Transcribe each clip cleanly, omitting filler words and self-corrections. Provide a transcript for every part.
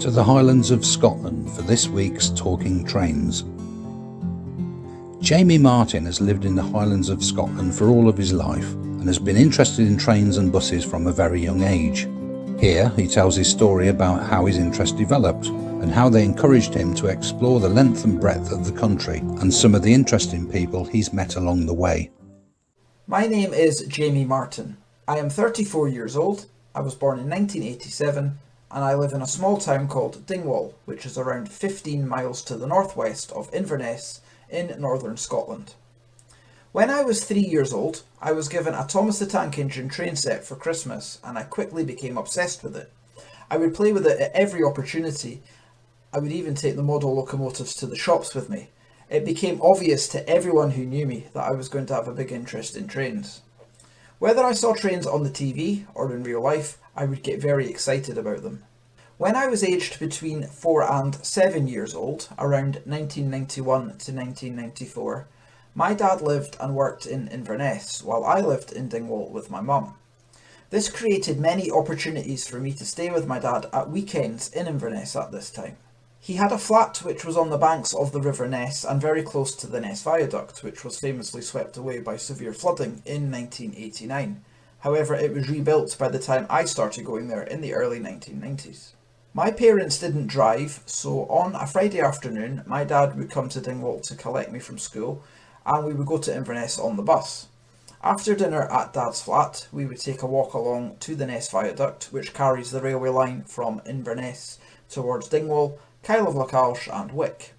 To the Highlands of Scotland for this week's Talking Trains. Jamie Martin has lived in the Highlands of Scotland for all of his life and has been interested in trains and buses from a very young age. Here he tells his story about how his interest developed and how they encouraged him to explore the length and breadth of the country and some of the interesting people he's met along the way. My name is Jamie Martin. I am 34 years old. I was born in 1987 and I live in a small town called Dingwall, which is around 15 miles to the northwest of Inverness in northern Scotland. When I was 3 years old, I was given a Thomas the Tank Engine train set for Christmas and I quickly became obsessed with it. I would play with it at every opportunity. I would even take the model locomotives to the shops with me. It became obvious to everyone who knew me that I was going to have a big interest in trains. Whether I saw trains on the TV or in real life, I would get very excited about them. When I was aged between 4 and 7 years old, around 1991 to 1994, my dad lived and worked in Inverness while I lived in Dingwall with my mum. This created many opportunities for me to stay with my dad at weekends in Inverness at this time. He had a flat which was on the banks of the River Ness and very close to the Ness Viaduct, which was famously swept away by severe flooding in 1989. However, it was rebuilt by the time I started going there in the early 1990s. My parents didn't drive, so on a Friday afternoon, my dad would come to Dingwall to collect me from school and we would go to Inverness on the bus. After dinner at Dad's flat, we would take a walk along to the Ness Viaduct, which carries the railway line from Inverness towards Dingwall, Kyle of Lacalsh and Wick.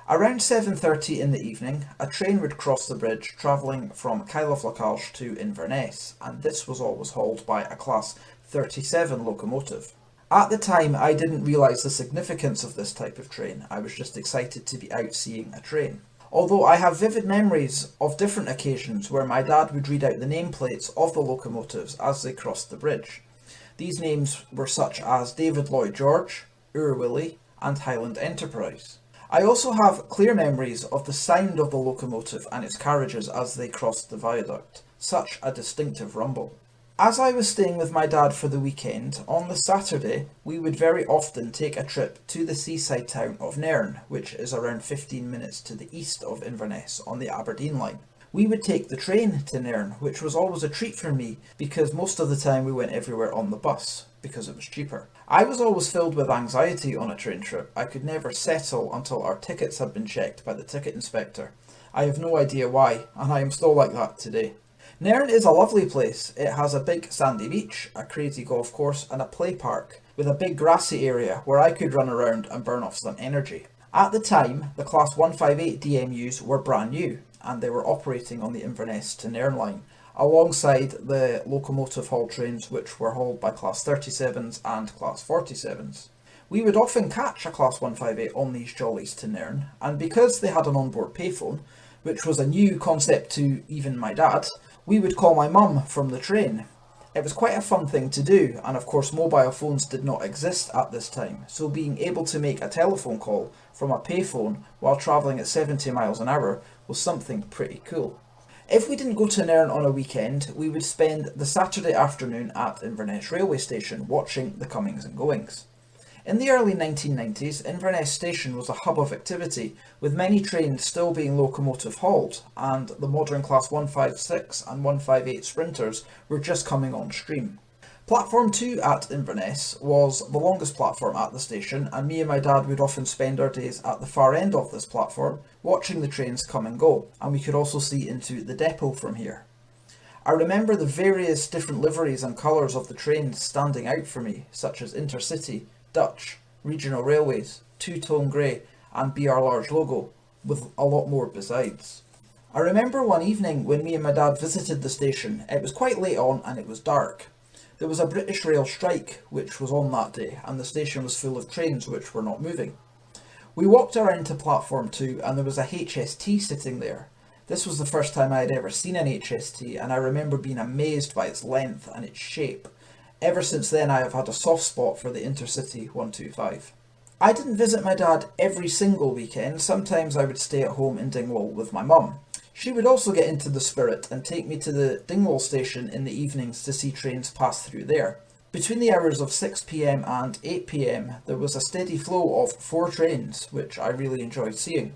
Around 7:30 in the evening, a train would cross the bridge travelling from Kyle of Lacalsh to Inverness, and this was always hauled by a Class 37 locomotive. At the time, I didn't realise the significance of this type of train. I was just excited to be out seeing a train. Although I have vivid memories of different occasions where my dad would read out the nameplates of the locomotives as they crossed the bridge. These names were such as David Lloyd George, Ur Willie, and Highland Enterprise. I also have clear memories of the sound of the locomotive and its carriages as they crossed the viaduct. Such a distinctive rumble. As I was staying with my dad for the weekend, on the Saturday, we would very often take a trip to the seaside town of Nairn, which is around 15 minutes to the east of Inverness on the Aberdeen line. We would take the train to Nairn, which was always a treat for me because most of the time we went everywhere on the bus because it was cheaper. I was always filled with anxiety on a train trip. I could never settle until our tickets had been checked by the ticket inspector. I have no idea why, and I am still like that today. Nairn is a lovely place. It has a big sandy beach, a crazy golf course and a play park with a big grassy area where I could run around and burn off some energy. At the time, the Class 158 DMUs were brand new and they were operating on the Inverness to Nairn line, alongside the locomotive haul trains which were hauled by Class 37s and Class 47s. We would often catch a Class 158 on these jollies to Nairn, and because they had an onboard payphone, which was a new concept to even my dad, we would call my mum from the train. It was quite a fun thing to do, and of course mobile phones did not exist at this time, so being able to make a telephone call from a payphone while travelling at 70 miles an hour was something pretty cool. If we didn't go to Nairn on a weekend, we would spend the Saturday afternoon at Inverness railway station watching the comings and goings. In the early 1990s, Inverness station was a hub of activity, with many trains still being locomotive hauled, and the modern Class 156 and 158 sprinters were just coming on stream. Platform 2 at Inverness was the longest platform at the station, and me and my dad would often spend our days at the far end of this platform, watching the trains come and go, and we could also see into the depot from here. I remember the various different liveries and colours of the trains standing out for me, such as Intercity, Dutch, Regional Railways, two-tone grey and BR Large logo, with a lot more besides. I remember one evening when me and my dad visited the station. It was quite late on and it was dark. There was a British Rail strike which was on that day and the station was full of trains which were not moving. We walked around to platform 2 and there was a HST sitting there. This was the first time I had ever seen an HST and I remember being amazed by its length and its shape. Ever since then I have had a soft spot for the Intercity 125. I didn't visit my dad every single weekend. Sometimes I would stay at home in Dingwall with my mum. She would also get into the spirit and take me to the Dingwall station in the evenings to see trains pass through there. Between the hours of 6 p.m. and 8 p.m. there was a steady flow of 4 trains, which I really enjoyed seeing.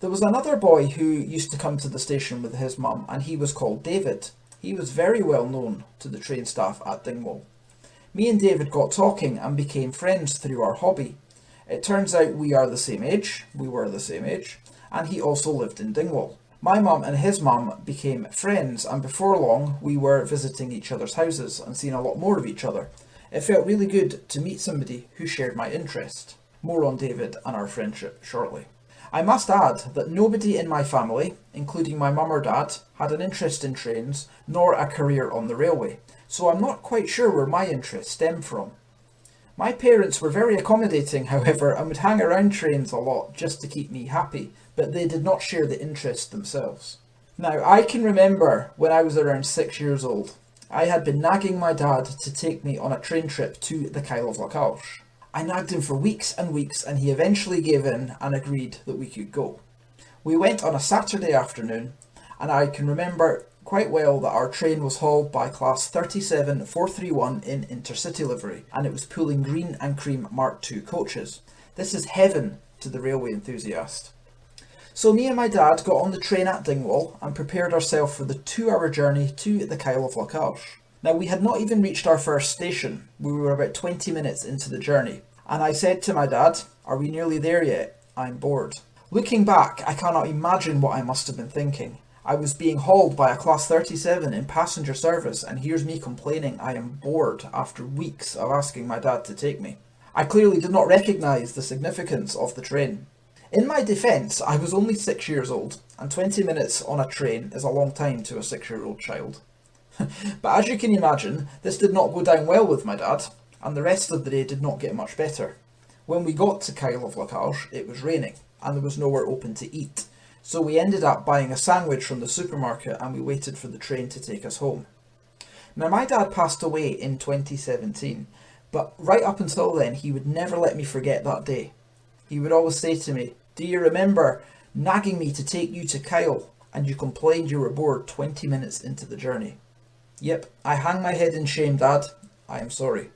There was another boy who used to come to the station with his mum, and he was called David. He was very well known to the train staff at Dingwall. Me and David got talking and became friends through our hobby. It turns out we were the same age, and he also lived in Dingwall. My mum and his mum became friends, and before long we were visiting each other's houses and seeing a lot more of each other. It felt really good to meet somebody who shared my interest. More on David and our friendship shortly. I must add that nobody in my family, including my mum or dad, had an interest in trains nor a career on the railway, so I'm not quite sure where my interest stemmed from. My parents were very accommodating, however, and would hang around trains a lot just to keep me happy, but they did not share the interest themselves. Now, I can remember when I was around 6 years old, I had been nagging my dad to take me on a train trip to the Kyle of Lacalche. I nagged him for weeks and weeks, and he eventually gave in and agreed that we could go. We went on a Saturday afternoon, and I can remember quite well that our train was hauled by class 37431 in intercity livery, and it was pulling green and cream Mark II coaches. This is heaven to the railway enthusiast. So me and my dad got on the train at Dingwall and prepared ourselves for the 2-hour journey to the Kyle of Lacalche. Now, we had not even reached our first station. We were about 20 minutes into the journey, and I said to my dad, "Are we nearly there yet? I'm bored." Looking back, I cannot imagine what I must have been thinking. I was being hauled by a class 37 in passenger service, and here's me complaining I am bored after weeks of asking my dad to take me. I clearly did not recognise the significance of the train. In my defence, I was only 6 years old, and 20 minutes on a train is a long time to a 6-year-old child. But as you can imagine, this did not go down well with my dad, and the rest of the day did not get much better. When we got to Kyle of Lacalche, it was raining, and there was nowhere open to eat, so we ended up buying a sandwich from the supermarket, and we waited for the train to take us home. Now, my dad passed away in 2017, but right up until then, he would never let me forget that day. He would always say to me, "Do you remember nagging me to take you to Kyle, and you complained you were bored 20 minutes into the journey?" Yep, I hang my head in shame, Dad. I am sorry.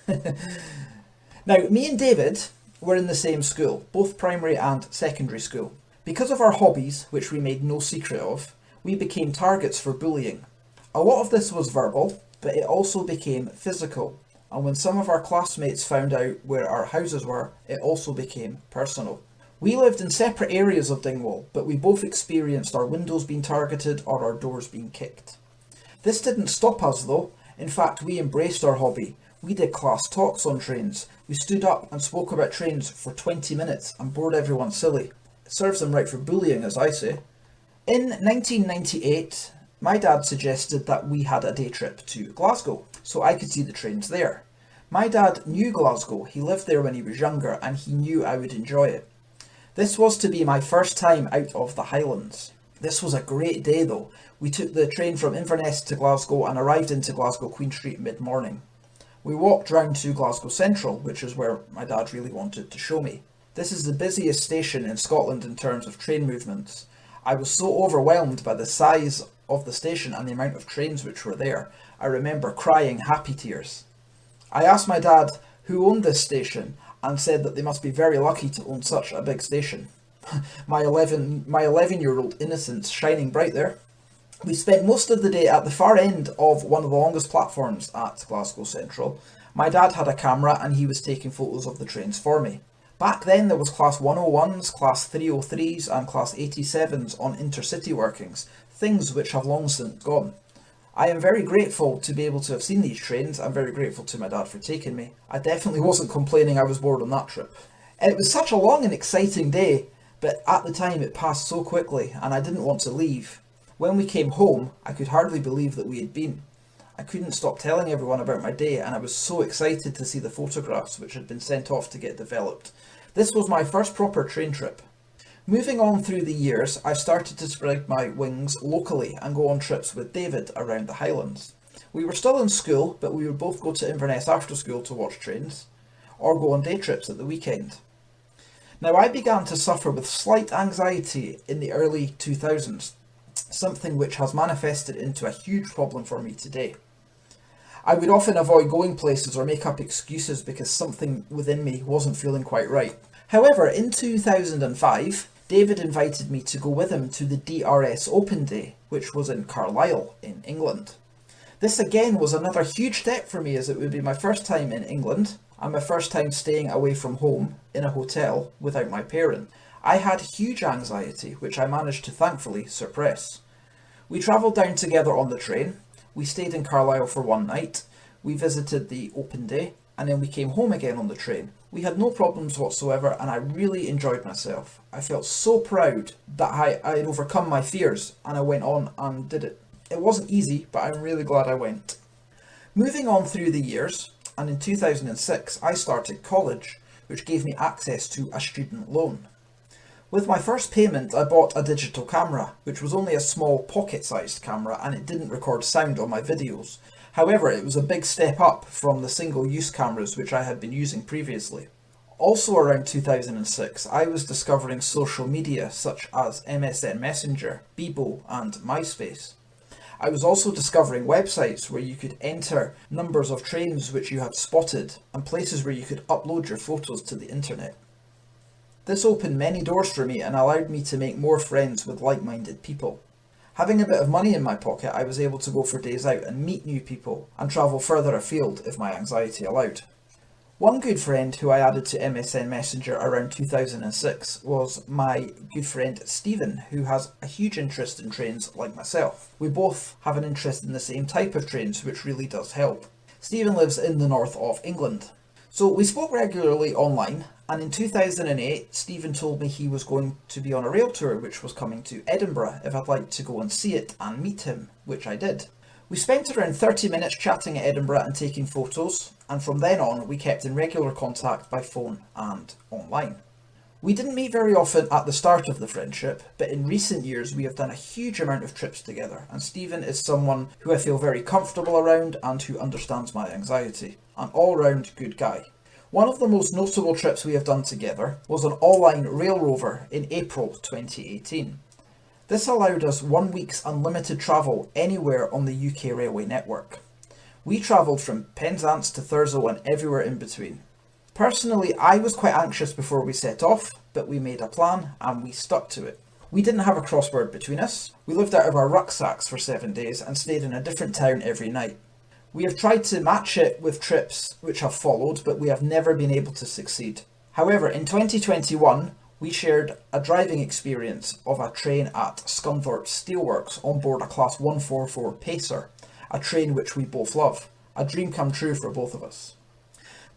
Now, me and David were in the same school, both primary and secondary school. Because of our hobbies, which we made no secret of, we became targets for bullying. A lot of this was verbal, but it also became physical. And when some of our classmates found out where our houses were, it also became personal. We lived in separate areas of Dingwall, but we both experienced our windows being targeted or our doors being kicked. This didn't stop us though. In fact, we embraced our hobby. We did class talks on trains. We stood up and spoke about trains for 20 minutes and bored everyone silly. It serves them right for bullying, as I say. In 1998, my dad suggested that we had a day trip to Glasgow, so I could see the trains there. My dad knew Glasgow. He lived there when he was younger, and he knew I would enjoy it. This was to be my first time out of the Highlands. This was a great day though. We took the train from Inverness to Glasgow and arrived into Glasgow Queen Street mid-morning. We walked round to Glasgow Central, which is where my dad really wanted to show me. This is the busiest station in Scotland in terms of train movements. I was so overwhelmed by the size of the station and the amount of trains which were there. I remember crying happy tears. I asked my dad who owned this station and said that they must be very lucky to own such a big station. my 11-year-old innocence shining bright there. We spent most of the day at the far end of one of the longest platforms at Glasgow Central. My dad had a camera and he was taking photos of the trains for me. Back then there was class 101s, class 303s and class 87s on intercity workings, things which have long since gone. I am very grateful to be able to have seen these trains. I'm very grateful to my dad for taking me. I definitely wasn't complaining I was bored on that trip. It was such a long and exciting day, but at the time it passed so quickly and I didn't want to leave. When we came home, I could hardly believe that we had been. I couldn't stop telling everyone about my day, and I was so excited to see the photographs which had been sent off to get developed. This was my first proper train trip. Moving on through the years, I started to spread my wings locally and go on trips with David around the Highlands. We were still in school, but we would both go to Inverness after school to watch trains, or go on day trips at the weekend. Now, I began to suffer with slight anxiety in the early 2000s. something which has manifested into a huge problem for me today. I would often avoid going places or make up excuses because something within me wasn't feeling quite right. However, in 2005, David invited me to go with him to the DRS Open Day, which was in Carlisle in England. This again was another huge step for me, as it would be my first time in England and my first time staying away from home in a hotel without my parent. I had huge anxiety, which I managed to thankfully suppress. We travelled down together on the train, we stayed in Carlisle for one night, we visited the Open Day, and then we came home again on the train. We had no problems whatsoever, and I really enjoyed myself. I felt so proud that I had overcome my fears, and I went on and did it. It wasn't easy, but I'm really glad I went. Moving on through the years, and in 2006 I started college, which gave me access to a student loan. With my first payment, I bought a digital camera, which was only a small pocket-sized camera and it didn't record sound on my videos. However, it was a big step up from the single-use cameras which I had been using previously. Also around 2006, I was discovering social media such as MSN Messenger, Bebo and MySpace. I was also discovering websites where you could enter numbers of trains which you had spotted and places where you could upload your photos to the internet. This opened many doors for me and allowed me to make more friends with like-minded people. Having a bit of money in my pocket, I was able to go for days out and meet new people and travel further afield if my anxiety allowed. One good friend who I added to MSN Messenger around 2006 was my good friend Stephen, who has a huge interest in trains like myself. We both have an interest in the same type of trains, which really does help. Stephen lives in the north of England. So we spoke regularly online, and in 2008 Stephen told me he was going to be on a rail tour which was coming to Edinburgh if I'd like to go and see it and meet him, which I did. We spent around 30 minutes chatting at Edinburgh and taking photos, and from then on we kept in regular contact by phone and online. We didn't meet very often at the start of the friendship, but in recent years we have done a huge amount of trips together, and Stephen is someone who I feel very comfortable around and who understands my anxiety. An all-round good guy. One of the most notable trips we have done together was an all-line rail rover in April 2018. This allowed us 1 week's unlimited travel anywhere on the UK railway network. We travelled from Penzance to Thurso and everywhere in between. Personally, I was quite anxious before we set off, but we made a plan and we stuck to it. We didn't have a crossword between us. We lived out of our rucksacks for 7 days and stayed in a different town every night. We have tried to match it with trips which have followed, but we have never been able to succeed. However, in 2021, we shared a driving experience of a train at Scunthorpe Steelworks on board a Class 144 Pacer, a train which we both love. A dream come true for both of us.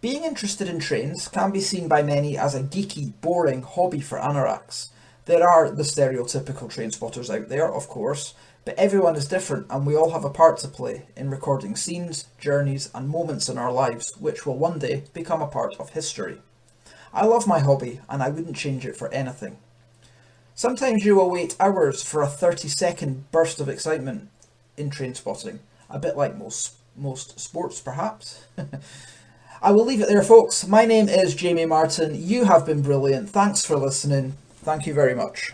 Being interested in trains can be seen by many as a geeky, boring hobby for anoraks. There are the stereotypical train spotters out there, of course, but everyone is different and we all have a part to play in recording scenes, journeys and moments in our lives which will one day become a part of history. I love my hobby and I wouldn't change it for anything. Sometimes you will wait hours for a 30-second burst of excitement in train spotting, a bit like most sports perhaps. I will leave it there, folks. My name is Jamie Martin. You have been brilliant. Thanks for listening. Thank you very much.